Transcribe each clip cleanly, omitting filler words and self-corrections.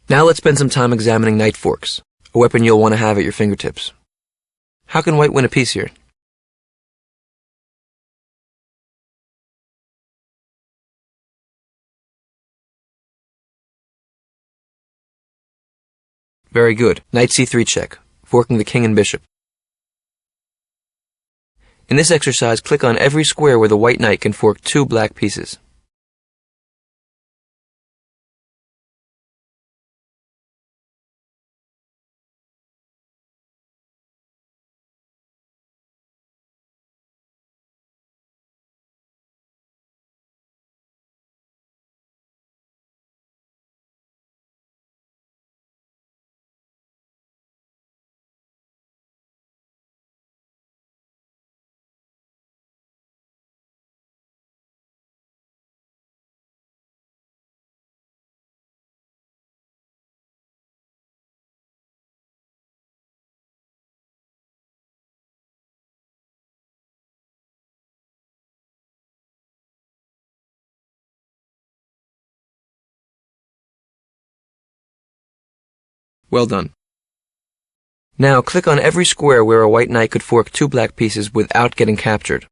Now let's spend some time examining knight forks, a weapon you'll want to have at your fingertips. How can white win a piece here? Very good. Knight c3 check, forking the king and bishop. In this exercise, click on every square where the white knight can fork two black pieces. Well done. Now click on every square where a white knight could fork two black pieces without getting captured.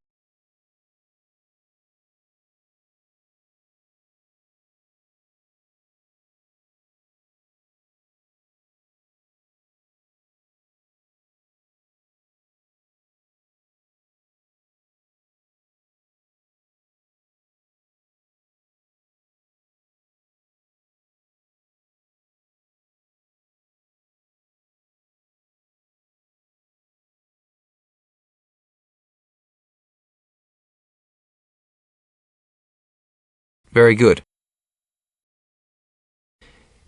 Very good.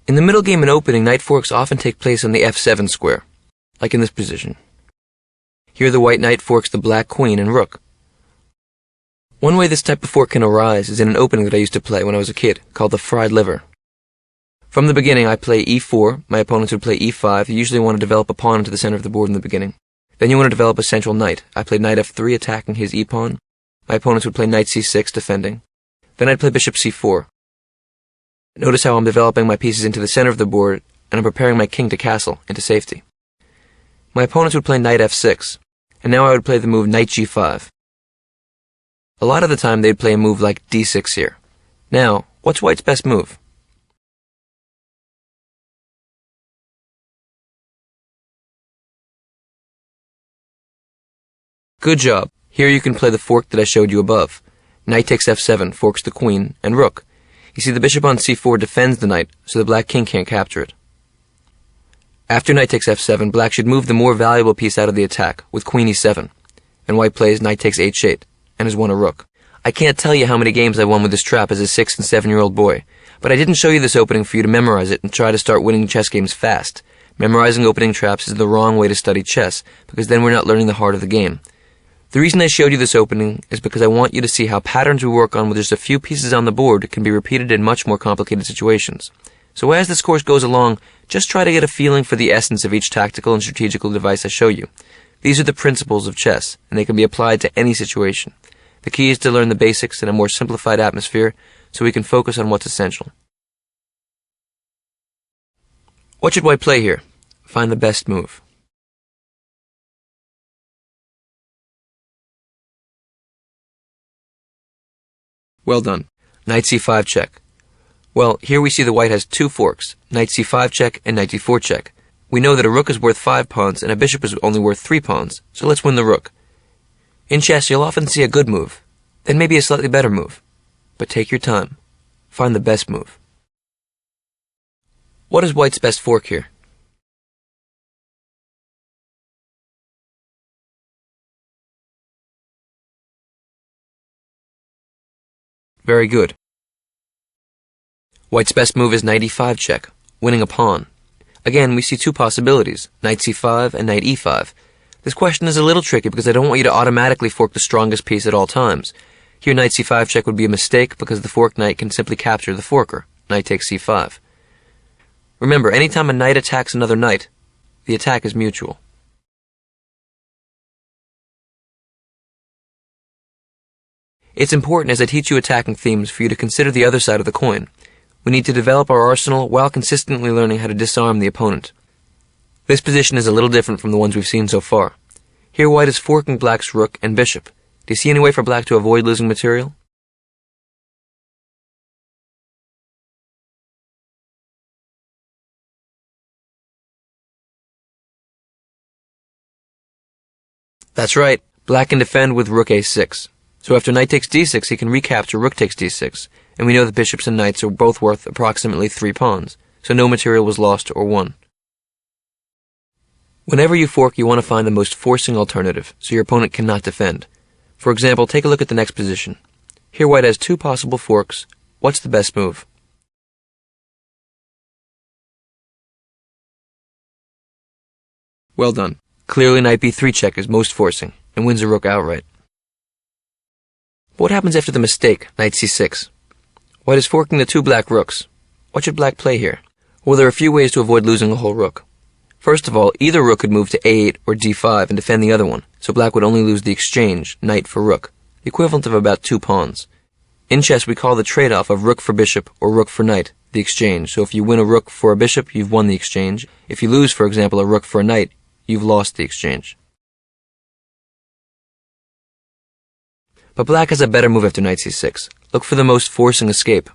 In the middle game and opening, knight forks often take place on the f7 square, like in this position. Here the white knight forks the black queen and rook. One way this type of fork can arise is in an opening that I used to play when I was a kid, called the fried liver. From the beginning, I play e4, my opponents would play e5. You usually want to develop a pawn into the center of the board in the beginning. Then you want to develop a central knight. I played knight f3, attacking his e-pawn. My opponents would play knight c6, defending. Then I'd play bishop c4. Notice how I'm developing my pieces into the center of the board, and I'm preparing my king to castle, into safety. My opponents would play knight f6, and now I would play the move knight g5. A lot of the time they'd play a move like d6 here. Now, what's white's best move? Good job. Here you can play the fork that I showed you above. Knight takes f7, forks the queen, and rook. You see the bishop on c4 defends the knight, so the black king can't capture it. After knight takes f7, black should move the more valuable piece out of the attack, with queen e7, and white plays knight takes h8, and has won a rook. I can't tell you how many games I won with this trap as a 6 and 7-year-old boy, but I didn't show you this opening for you to memorize it and try to start winning chess games fast. Memorizing opening traps is the wrong way to study chess, because then we're not learning the heart of the game. The reason I showed you this opening is because I want you to see how patterns we work on with just a few pieces on the board can be repeated in much more complicated situations. So as this course goes along, just try to get a feeling for the essence of each tactical and strategical device I show you. These are the principles of chess, and they can be applied to any situation. The key is to learn the basics in a more simplified atmosphere so we can focus on what's essential. What should white play here? Find the best move. Well done. Knight c5 check. Well, here we see the white has two forks, knight c5 check and knight d4 check. We know that a rook is worth 5 pawns and a bishop is only worth 3 pawns, so let's win the rook. In chess, you'll often see a good move, then maybe a slightly better move. But take your time. Find the best move. What is white's best fork here? Very good. White's best move is knight e5 check, winning a pawn. Again, we see two possibilities, knight c5 and knight e5. This question is a little tricky because I don't want you to automatically fork the strongest piece at all times. Here knight c5 check would be a mistake because the forked knight can simply capture the forker. Knight takes c5. Remember, anytime a knight attacks another knight, the attack is mutual. It's important as I teach you attacking themes for you to consider the other side of the coin. We need to develop our arsenal while consistently learning how to disarm the opponent. This position is a little different from the ones we've seen so far. Here white is forking black's rook and bishop. Do you see any way for black to avoid losing material? That's right. Black can defend with rook a6. So after knight takes d6, he can recapture rook takes d6, and we know that bishops and knights are both worth approximately 3 pawns, so no material was lost or won. Whenever you fork, you want to find the most forcing alternative, so your opponent cannot defend. For example, take a look at the next position. Here white has 2 possible forks. What's the best move? Well done. Clearly knight b3 check is most forcing, and wins a rook outright. But what happens after the mistake, knight c6? White is forking the 2 black rooks. What should black play here? Well, there are a few ways to avoid losing a whole rook. First of all, either rook could move to a8 or d5 and defend the other one, so black would only lose the exchange, knight for rook, the equivalent of about 2 pawns. In chess, we call the trade-off of rook for bishop or rook for knight the exchange, so if you win a rook for a bishop, you've won the exchange. If you lose, for example, a rook for a knight, you've lost the exchange. But black has a better move after knight c6. Look for the most forcing escape.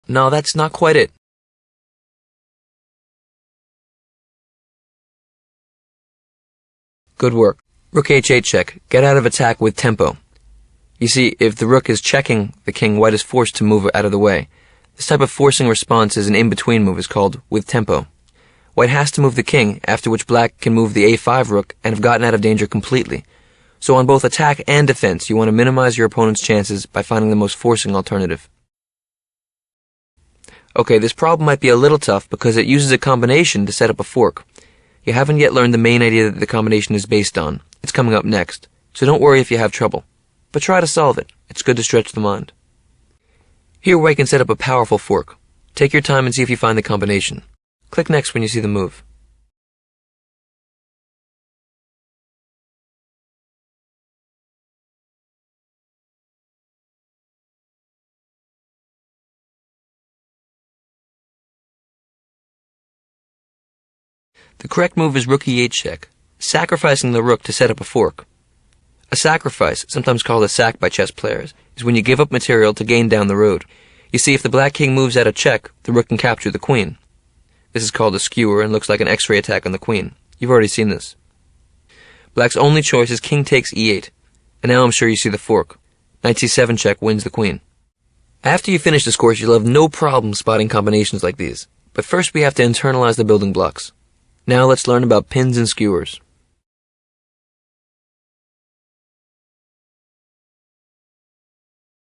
No, that's not quite it. Good work. Rook h8 check. Get out of attack with tempo. You see, if the rook is checking the king, white is forced to move out of the way. This type of forcing response is an in-between move, is called with tempo. White has to move the king, after which black can move the a5 rook and have gotten out of danger completely. So on both attack and defense, you want to minimize your opponent's chances by finding the most forcing alternative. Okay, this problem might be a little tough because it uses a combination to set up a fork. You haven't yet learned the main idea that the combination is based on. It's coming up next, so don't worry if you have trouble. But try to solve it. It's good to stretch the mind. Here white can set up a powerful fork. Take your time and see if you find the combination. Click next when you see the move. The correct move is rook e8 check, sacrificing the rook to set up a fork. A sacrifice, sometimes called a sack by chess players, is when you give up material to gain down the road. You see, if the black king moves out of check, the rook can capture the queen. This is called a skewer and looks like an X-ray attack on the queen. You've already seen this. Black's only choice is king takes e8, and now I'm sure you see the fork. Knight c7 check wins the queen. After you finish this course, you'll have no problem spotting combinations like these. But first we have to internalize the building blocks. Now let's learn about pins and skewers.